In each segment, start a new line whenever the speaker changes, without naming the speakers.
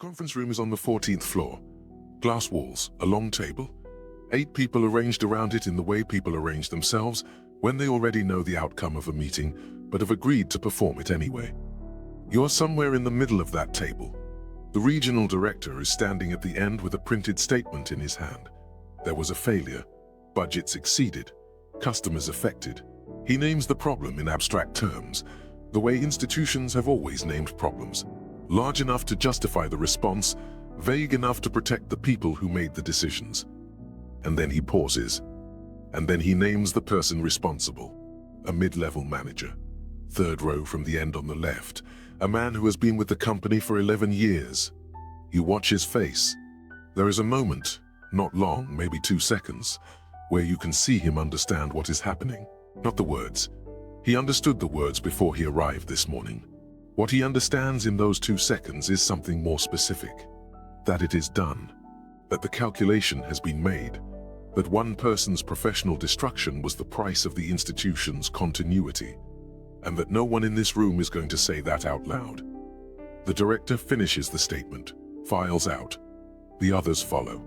conference room is on the 14th floor. Glass walls, a long table. 8 people arranged around it in the way people arrange themselves when they already know the outcome of a meeting, but have agreed to perform it anyway. You're somewhere in the middle of that table. The regional director is standing at the end with a printed statement in his hand. There was a failure. Budgets exceeded. Customers affected. He names the problem in abstract terms, the way institutions have always named problems. Large enough to justify the response, vague enough to protect the people who made the decisions. And then he pauses. And then he names the person responsible. A mid-level manager. 3rd row from the end on the left. A man who has been with the company for 11 years. You watch his face. There is a moment, not long, maybe 2 seconds, where you can see him understand what is happening. Not the words. He understood the words before he arrived this morning. What he understands in those 2 seconds is something more specific. That it is done. That the calculation has been made. That one person's professional destruction was the price of the institution's continuity. And that no one in this room is going to say that out loud. The director finishes the statement, files out. The others follow.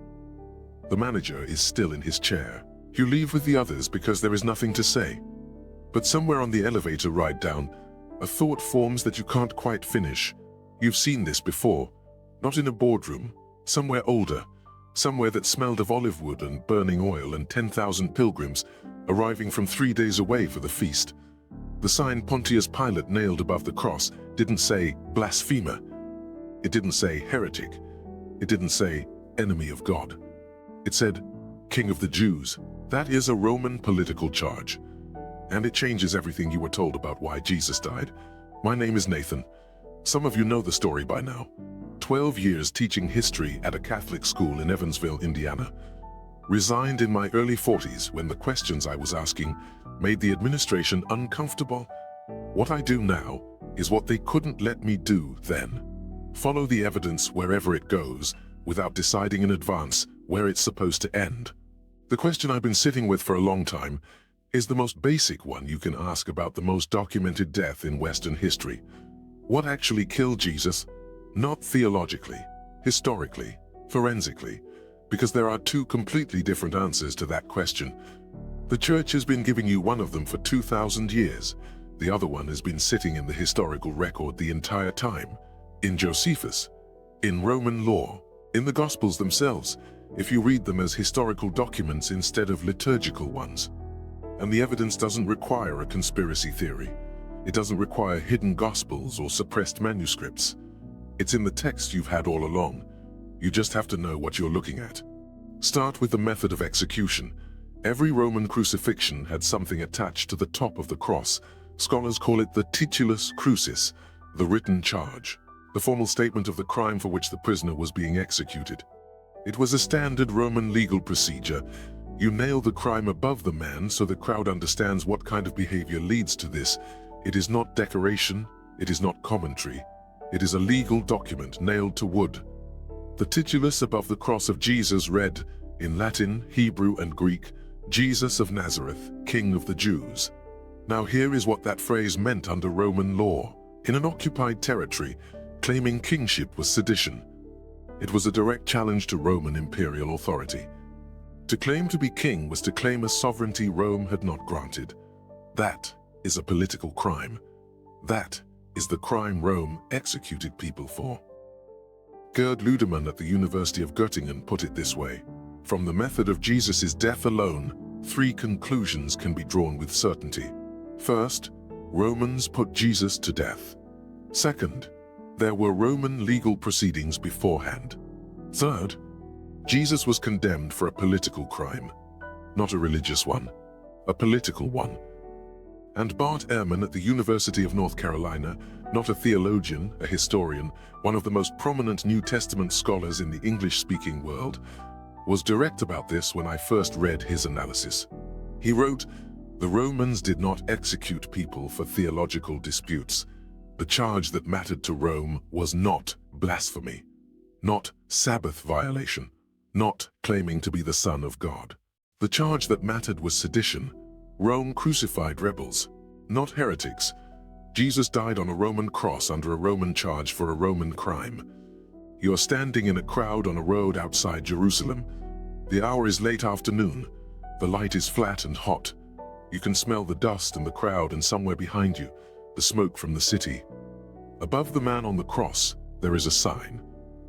The manager is still in his chair. You leave with the others because there is nothing to say. But somewhere on the elevator ride down, a thought forms that you can't quite finish. You've seen this before. Not in a boardroom, somewhere older. Somewhere that smelled of olive wood and burning oil and 10,000 pilgrims arriving from 3 days away for the feast. The sign Pontius Pilate nailed above the cross didn't say blasphemer. It didn't say heretic. It didn't say enemy of God. It said King of the Jews. That is a Roman political charge. And it changes everything you were told about why Jesus died. My name is Nathan. Some of you know the story by now. 12 years teaching history at a Catholic school in Evansville, Indiana. Resigned in my early 40s when the questions I was asking made the administration uncomfortable. What I do now is what they couldn't let me do then. Follow the evidence wherever it goes without deciding in advance where it's supposed to end. The question I've been sitting with for a long time is the most basic one you can ask about the most documented death in Western history. What actually killed Jesus? Not theologically, historically, forensically, because there are 2 completely different answers to that question. The church has been giving you one of them for 2,000 years. The other one has been sitting in the historical record the entire time. In Josephus, in Roman law, in the Gospels themselves, if you read them as historical documents instead of liturgical ones. And the evidence doesn't require a conspiracy theory. It doesn't require hidden Gospels or suppressed manuscripts. It's in the text you've had all along. You just have to know what you're looking at. Start with the method of execution. Every Roman crucifixion had something attached to the top of the cross. Scholars call it the titulus crucis, the written charge, the formal statement of the crime for which the prisoner was being executed. It was a standard Roman legal procedure. You nail the crime above the man so the crowd understands what kind of behavior leads to this. It is not decoration, it is not commentary. It is a legal document nailed to wood. The titulus above the cross of Jesus read, in Latin, Hebrew, and Greek, Jesus of Nazareth, King of the Jews. Now here is what that phrase meant under Roman law. In an occupied territory, claiming kingship was sedition. It was a direct challenge to Roman imperial authority. To claim to be king was to claim a sovereignty Rome had not granted. That is a political crime. That is the crime Rome executed people for. Gerd Lüdemann at the University of Göttingen put it this way: from the method of Jesus' death alone, 3 conclusions can be drawn with certainty. First, Romans put Jesus to death. Second, there were Roman legal proceedings beforehand. Third, Jesus was condemned for a political crime, not a religious one, a political one. And Bart Ehrman at the University of North Carolina, not a theologian, a historian, one of the most prominent New Testament scholars in the English-speaking world, was direct about this when I first read his analysis. He wrote, "The Romans did not execute people for theological disputes. The charge that mattered to Rome was not blasphemy, not Sabbath violation, not claiming to be the Son of God. The charge that mattered was sedition. Rome crucified rebels, not heretics. Jesus died on a Roman cross under a Roman charge for a Roman crime. You are standing in a crowd on a road outside Jerusalem. The hour is late afternoon. The light is flat and hot. You can smell the dust and the crowd, and somewhere behind you, the smoke from the city. Above the man on the cross, there is a sign.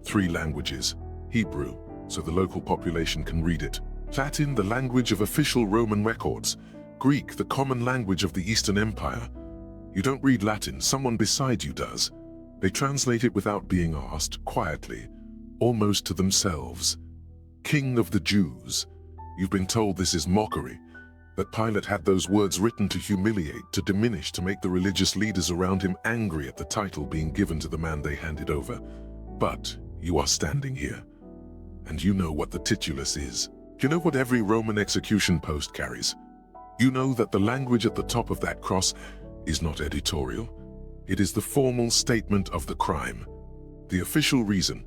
3 languages: Hebrew, so the local population can read it; Latin, the language of official Roman records; Greek, the common language of the Eastern Empire. You don't read Latin, someone beside you does. They translate it without being asked, quietly, almost to themselves. King of the Jews. You've been told this is mockery, that Pilate had those words written to humiliate, to diminish, to make the religious leaders around him angry at the title being given to the man they handed over. But you are standing here, and you know what the titulus is. You know what every Roman execution post carries. You know that the language at the top of that cross is not editorial. It is the formal statement of the crime. The official reason.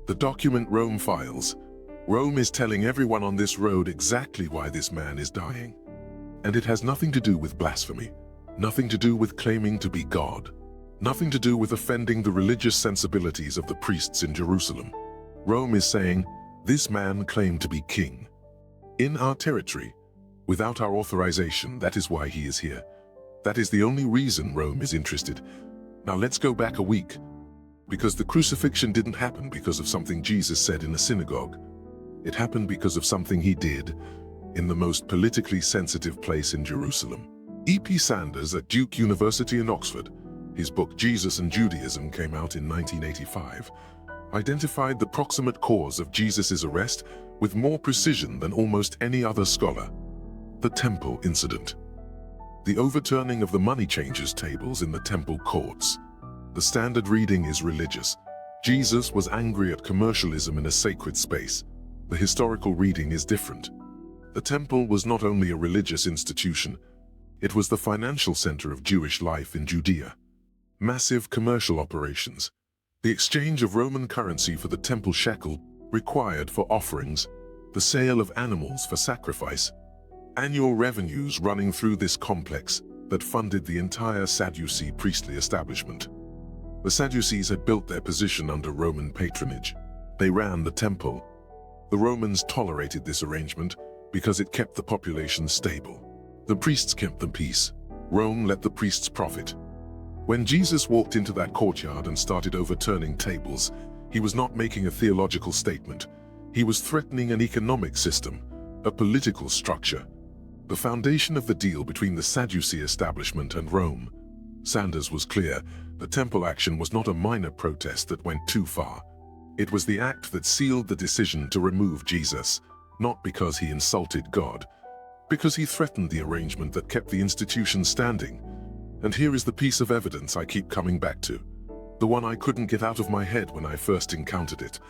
The document Rome files. Rome is telling everyone on this road exactly why this man is dying. And it has nothing to do with blasphemy, nothing to do with claiming to be God, nothing to do with offending the religious sensibilities of the priests in Jerusalem. Rome is saying, this man claimed to be king. In our territory, without our authorization, that is why he is here. That is the only reason Rome is interested. Now let's go back a week. Because the crucifixion didn't happen because of something Jesus said in a synagogue. It happened because of something he did in the most politically sensitive place in Jerusalem. E.P. Sanders at Duke University in Oxford, his book Jesus and Judaism came out in 1985, identified the proximate cause of Jesus' arrest with more precision than almost any other scholar: the temple incident. The overturning of the money changers' tables in the temple courts. The standard reading is religious. Jesus was angry at commercialism in a sacred space. The historical reading is different. The temple was not only a religious institution, it was the financial center of Jewish life in Judea. Massive commercial operations. The exchange of Roman currency for the temple shekel required for offerings, the sale of animals for sacrifice, annual revenues running through this complex that funded the entire Sadducee priestly establishment. The Sadducees had built their position under Roman patronage. They ran the temple. The Romans tolerated this arrangement because it kept the population stable. The priests kept the peace. Rome let the priests profit. When Jesus walked into that courtyard and started overturning tables, he was not making a theological statement. He was threatening an economic system, a political structure, the foundation of the deal between the Sadducee establishment and Rome. Sanders was clear: the temple action was not a minor protest that went too far. It was the act that sealed the decision to remove Jesus, not because he insulted God, because he threatened the arrangement that kept the institution standing. And here is the piece of evidence I keep coming back to, the one I couldn't get out of my head when I first encountered it.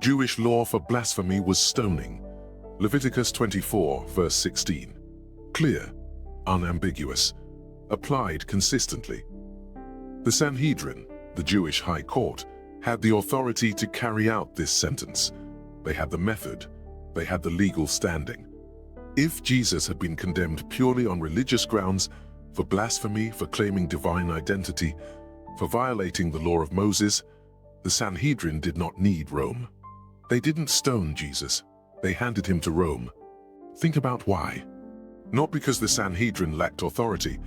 Jewish law for blasphemy was stoning. Leviticus 24, verse 16. Clear, unambiguous, applied consistently. The Sanhedrin, the Jewish high court, had the authority to carry out this sentence. They had the method, they had the legal standing. If Jesus had been condemned purely on religious grounds, for blasphemy, for claiming divine identity, for violating the law of Moses, the Sanhedrin did not need Rome. They didn't stone Jesus, they handed him to Rome. Think about why. Not because the Sanhedrin lacked authority,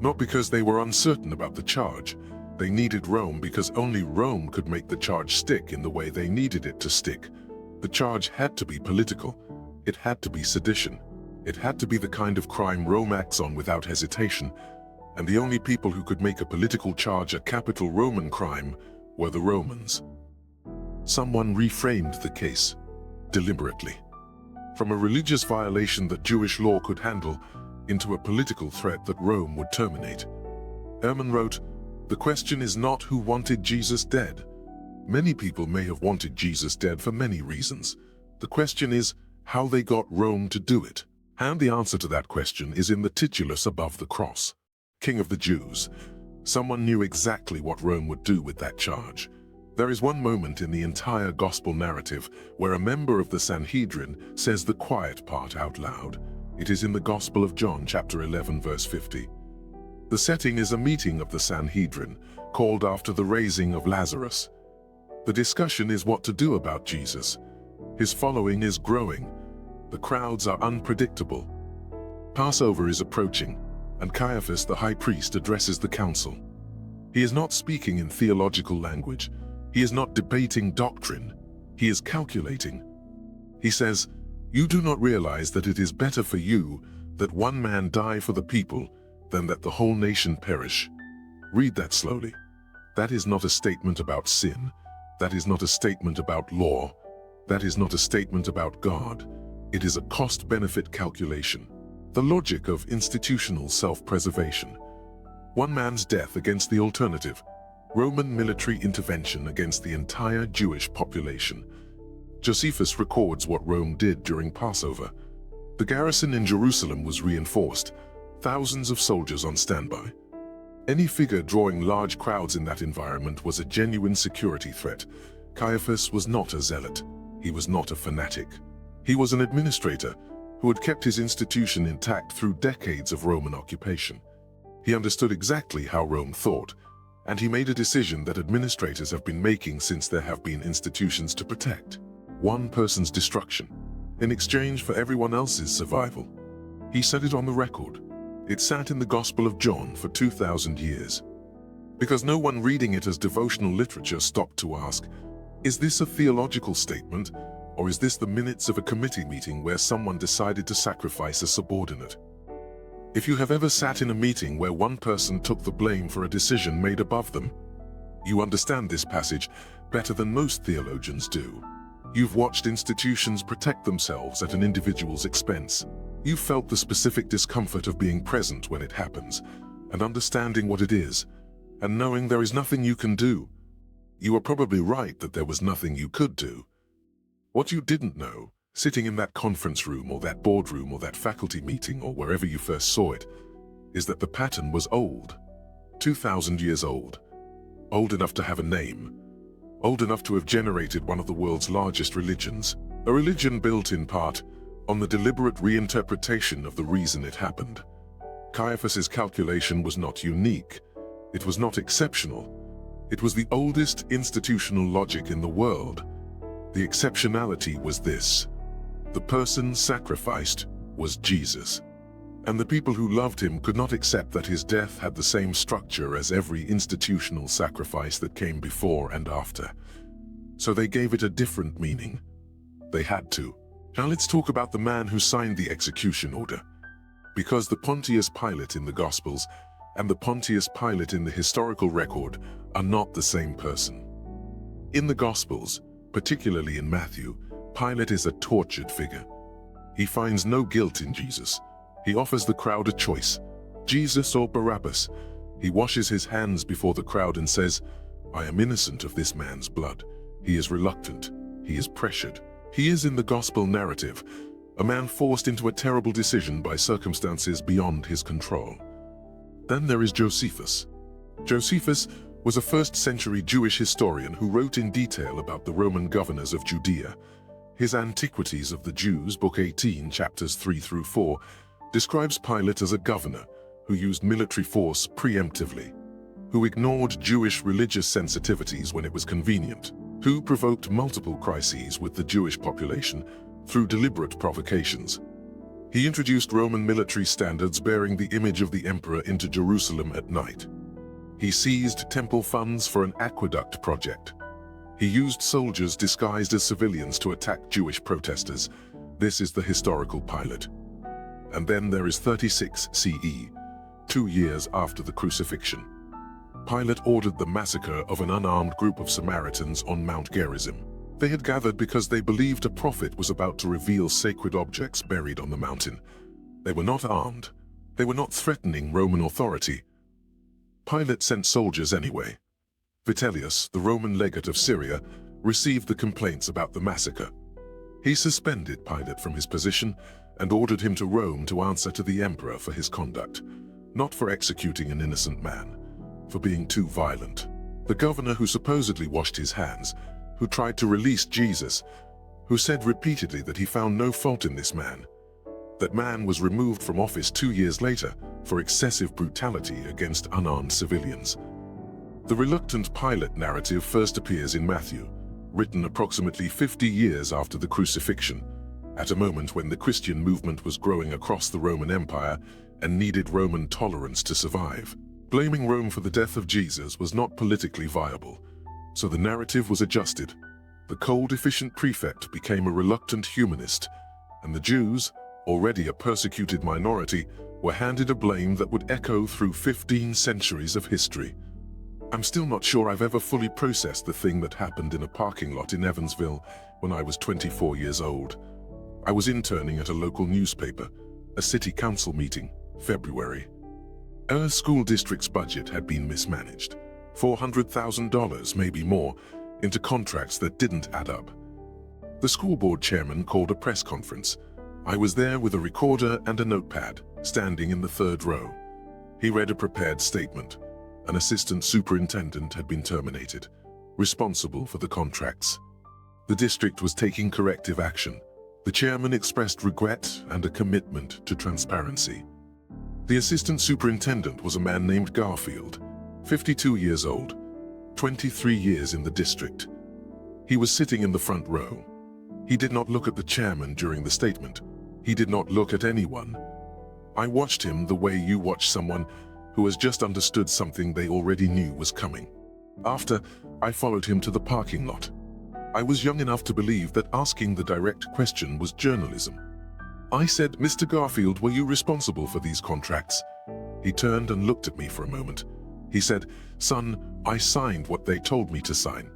not because they were uncertain about the charge. They needed Rome because only Rome could make the charge stick in the way they needed it to stick. The charge had to be political. It had to be sedition. It had to be the kind of crime Rome acts on without hesitation. And the only people who could make a political charge a capital Roman crime were the Romans. Someone reframed the case, deliberately, from a religious violation that Jewish law could handle into a political threat that Rome would terminate. Ehrman wrote, "The question is not who wanted Jesus dead. Many people may have wanted Jesus dead for many reasons. The question is how they got Rome to do it." And the answer to that question is in the titulus above the cross. King of the Jews. Someone knew exactly what Rome would do with that charge. There is one moment in the entire gospel narrative where a member of the Sanhedrin says the quiet part out loud. It is in the Gospel of John, chapter 11, verse 50. The setting is a meeting of the Sanhedrin, called after the raising of Lazarus. The discussion is what to do about Jesus. His following is growing. The crowds are unpredictable. Passover is approaching, and Caiaphas the high priest addresses the council. He is not speaking in theological language. He is not debating doctrine. He is calculating. He says, "You do not realize that it is better for you that one man die for the people than that the whole nation perish." Read that slowly. That is not a statement about sin. That is not a statement about law. That is not a statement about God. It is a cost-benefit calculation. The logic of institutional self-preservation. One man's death against the alternative. Roman military intervention against the entire Jewish population. Josephus records what Rome did during Passover. The garrison in Jerusalem was reinforced, thousands of soldiers on standby. Any figure drawing large crowds in that environment was a genuine security threat. Caiaphas was not a zealot. He was not a fanatic. He was an administrator who had kept his institution intact through decades of Roman occupation. He understood exactly how Rome thought, and he made a decision that administrators have been making since there have been institutions to protect one person's destruction in exchange for everyone else's survival. He said it on the record. It sat in the Gospel of John for 2,000 years. Because no one reading it as devotional literature stopped to ask, is this a theological statement, or is this the minutes of a committee meeting where someone decided to sacrifice a subordinate? If you have ever sat in a meeting where one person took the blame for a decision made above them, you understand this passage better than most theologians do. You've watched institutions protect themselves at an individual's expense. You've felt the specific discomfort of being present when it happens, and understanding what it is, and knowing there is nothing you can do. You are probably right that there was nothing you could do. What you didn't know, sitting in that conference room or that boardroom or that faculty meeting or wherever you first saw it, is that the pattern was old. 2,000 years old. Old enough to have a name. Old enough to have generated one of the world's largest religions. A religion built in part on the deliberate reinterpretation of the reason it happened. Caiaphas's calculation was not unique. It was not exceptional. It was the oldest institutional logic in the world. The exceptionality was this: the person sacrificed was Jesus. And the people who loved him could not accept that his death had the same structure as every institutional sacrifice that came before and after. So they gave it a different meaning. They had to. Now let's talk about the man who signed the execution order. Because the Pontius Pilate in the Gospels and the Pontius Pilate in the historical record are not the same person. In the Gospels, particularly in Matthew, Pilate is a tortured figure. He finds no guilt in Jesus. He offers the crowd a choice, Jesus or Barabbas. He washes his hands before the crowd and says, "I am innocent of this man's blood." He is reluctant. He is pressured. He is, in the gospel narrative, a man forced into a terrible decision by circumstances beyond his control. Then there is Josephus. Josephus was a first-century Jewish historian who wrote in detail about the Roman governors of Judea. His Antiquities of the Jews, Book 18, chapters 3 through 4, describes Pilate as a governor who used military force preemptively, who ignored Jewish religious sensitivities when it was convenient, who provoked multiple crises with the Jewish population through deliberate provocations. He introduced Roman military standards bearing the image of the emperor into Jerusalem at night. He seized temple funds for an aqueduct project. He used soldiers disguised as civilians to attack Jewish protesters. This is the historical Pilate. And then there is 36 CE, 2 years after the crucifixion. Pilate ordered the massacre of an unarmed group of Samaritans on Mount Gerizim. They had gathered because they believed a prophet was about to reveal sacred objects buried on the mountain. They were not armed. They were not threatening Roman authority. Pilate sent soldiers anyway. Vitellius, the Roman legate of Syria, received the complaints about the massacre. He suspended Pilate from his position and ordered him to Rome to answer to the emperor for his conduct, not for executing an innocent man, for being too violent. The governor who supposedly washed his hands, who tried to release Jesus, who said repeatedly that he found no fault in this man. That man was removed from office 2 years later for excessive brutality against unarmed civilians. The reluctant Pilate narrative first appears in Matthew. written approximately 50 years after the crucifixion, at a moment when the Christian movement was growing across the Roman Empire and needed Roman tolerance to survive. Blaming Rome for the death of Jesus was not politically viable, so the narrative was adjusted. The cold, efficient prefect became a reluctant humanist, and the Jews, already a persecuted minority, were handed a blame that would echo through 15 centuries of history. I'm still not sure I've ever fully processed the thing that happened in a parking lot in Evansville when I was 24 years old. I was interning at a local newspaper, a city council meeting, February. Our school district's budget had been mismanaged, $400,000, maybe more, into contracts that didn't add up. The school board chairman called a press conference. I was there with a recorder and a notepad, standing in the third row. He read a prepared statement. An assistant superintendent had been terminated, responsible for the contracts. The district was taking corrective action. The chairman expressed regret and a commitment to transparency. The assistant superintendent was a man named Garfield, 52 years old, 23 years in the district. He was sitting in the front row. He did not look at the chairman during the statement. He did not look at anyone. I watched him the way you watch someone who has just understood something they already knew was coming. After, I followed him to the parking lot. I was young enough to believe that asking the direct question was journalism. I said, "Mr. Garfield, were you responsible for these contracts?" He turned and looked at me for a moment. He said, "Son, I signed what they told me to sign."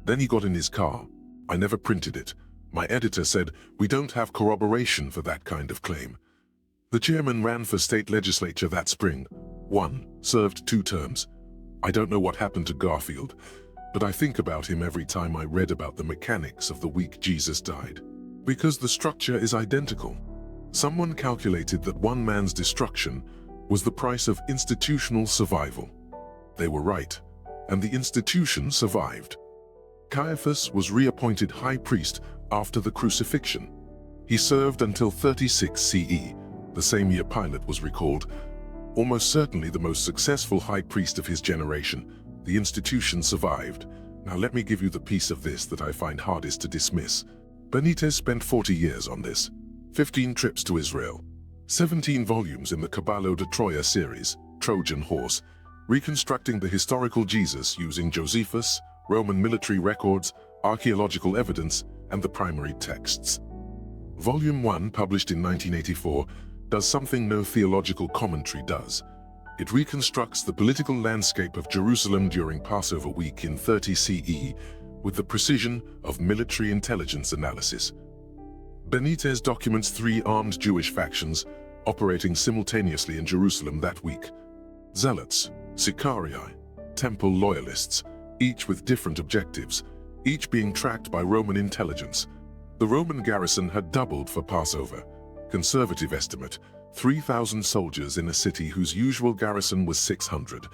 Then he got in his car. I never printed it. My editor said, "We don't have corroboration for that kind of claim." The chairman ran for state legislature that spring. Served 2 terms. I don't know what happened to Garfield, but I think about him every time I read about the mechanics of the week Jesus died. Because the structure is identical. Someone calculated that one man's destruction was the price of institutional survival. They were right, and the institution survived. Caiaphas was reappointed high priest after the crucifixion. He served until 36 CE, the same year Pilate was recalled. Almost certainly the most successful high priest of his generation, the institution survived. Now let me give you the piece of this that I find hardest to dismiss. Benítez spent 40 years on this, 15 trips to Israel, 17 volumes in the Caballo de Troya series, Trojan Horse, reconstructing the historical Jesus using Josephus, Roman military records, archaeological evidence, and the primary texts. Volume 1, published in 1984, does something no theological commentary does. It reconstructs the political landscape of Jerusalem during Passover week in 30 CE with the precision of military intelligence analysis. Benítez documents 3 armed Jewish factions operating simultaneously in Jerusalem that week. Zealots, Sicarii, temple loyalists, each with different objectives, each being tracked by Roman intelligence. The Roman garrison had doubled for Passover. Conservative estimate, 3,000 soldiers in a city whose usual garrison was 600.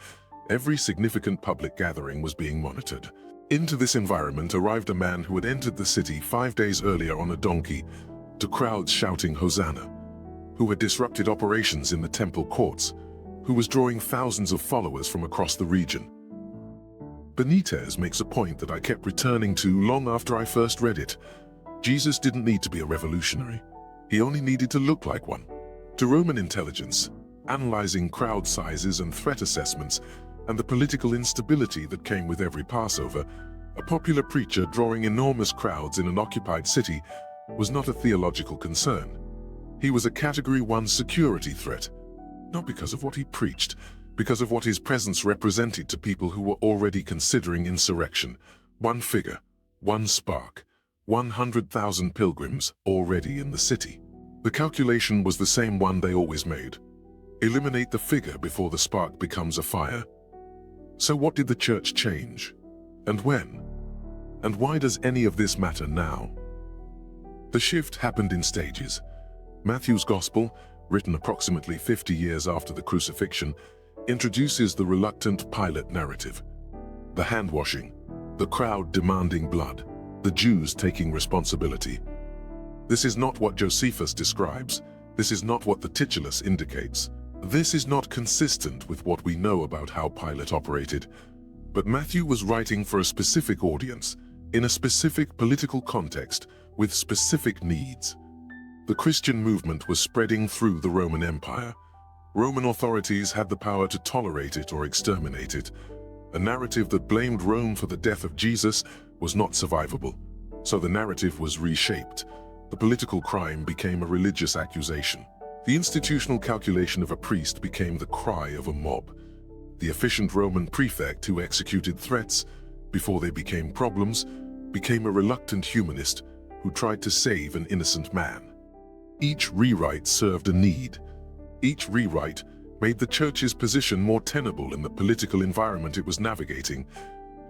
Every significant public gathering was being monitored. Into this environment arrived a man who had entered the city 5 days earlier on a donkey, to crowds shouting Hosanna, who had disrupted operations in the temple courts, who was drawing thousands of followers from across the region. Benítez makes a point that I kept returning to long after I first read it. Jesus didn't need to be a revolutionary. He only needed to look like one. To Roman intelligence, analyzing crowd sizes and threat assessments, and the political instability that came with every Passover, a popular preacher drawing enormous crowds in an occupied city was not a theological concern. He was a Category 1 security threat, not because of what he preached, because of what his presence represented to people who were already considering insurrection. One figure, one spark, 100,000 pilgrims already in the city. The calculation was the same one they always made. Eliminate the figure before the spark becomes a fire. So what did the church change? And when? And why does any of this matter now? The shift happened in stages. Matthew's Gospel, written approximately 50 years after the crucifixion, introduces the reluctant Pilate narrative. The hand-washing, the crowd demanding blood, the Jews taking responsibility. This is not what Josephus describes. This is not what the titulus indicates. This is not consistent with what we know about how Pilate operated. But Matthew was writing for a specific audience, in a specific political context with specific needs. The Christian movement was spreading through the Roman Empire. Roman authorities had the power to tolerate it or exterminate it. A narrative that blamed Rome for the death of Jesus was not survivable, so the narrative was reshaped. The political crime became a religious accusation. The institutional calculation of a priest became the cry of a mob. The efficient Roman prefect who executed threats before they became problems became a reluctant humanist who tried to save an innocent man. Each rewrite served a need. Each rewrite made the church's position more tenable in the political environment it was navigating,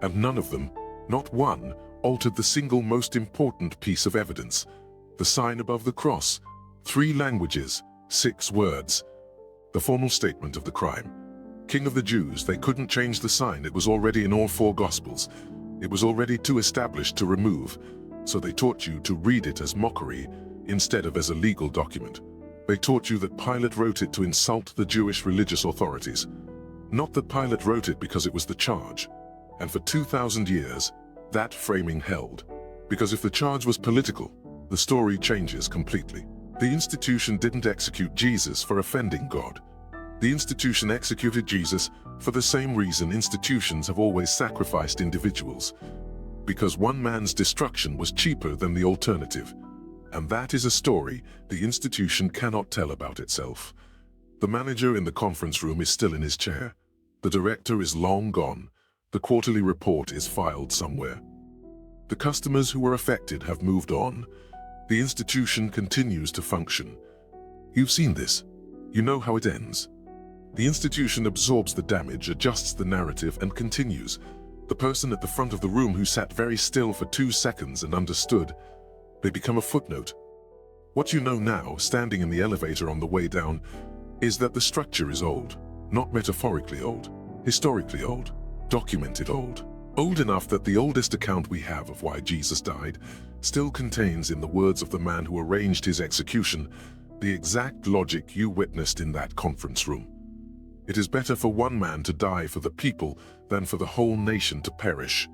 and none of them, not one, altered the single most important piece of evidence: the sign above the cross. 3 languages, 6 words. The formal statement of the crime. King of the Jews. They couldn't change the sign. It was already in all 4 Gospels. It was already too established to remove, so they taught you to read it as mockery instead of as a legal document. They taught you that Pilate wrote it to insult the Jewish religious authorities. Not that Pilate wrote it because it was the charge. And for 2,000 years, that framing held. Because if the charge was political, the story changes completely. The institution didn't execute Jesus for offending God. The institution executed Jesus for the same reason institutions have always sacrificed individuals. Because one man's destruction was cheaper than the alternative. And that is a story the institution cannot tell about itself. The manager in the conference room is still in his chair. The director is long gone. The quarterly report is filed somewhere. The customers who were affected have moved on. The institution continues to function. You've seen this. You know how it ends. The institution absorbs the damage, adjusts the narrative, and continues. The person at the front of the room who sat very still for 2 seconds and understood, they become a footnote. What you know now, standing in the elevator on the way down, is that the structure is old. Not metaphorically old, historically old, documented old. Old enough that the oldest account we have of why Jesus died still contains, in the words of the man who arranged his execution, the exact logic you witnessed in that conference room. It is better for one man to die for the people than for the whole nation to perish.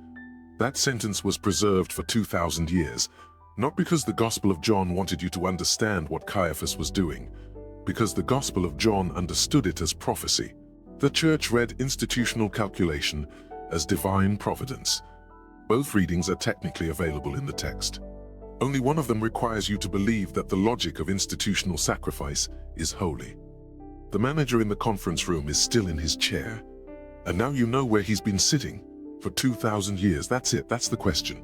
That sentence was preserved for 2,000 years, not because the Gospel of John wanted you to understand what Caiaphas was doing, because the Gospel of John understood it as prophecy. The church read institutional calculation as divine providence. Both readings are technically available in the text. Only one of them requires you to believe that the logic of institutional sacrifice is holy. The manager in the conference room is still in his chair, and now you know where he's been sitting for 2,000 years. That's it, that's the question.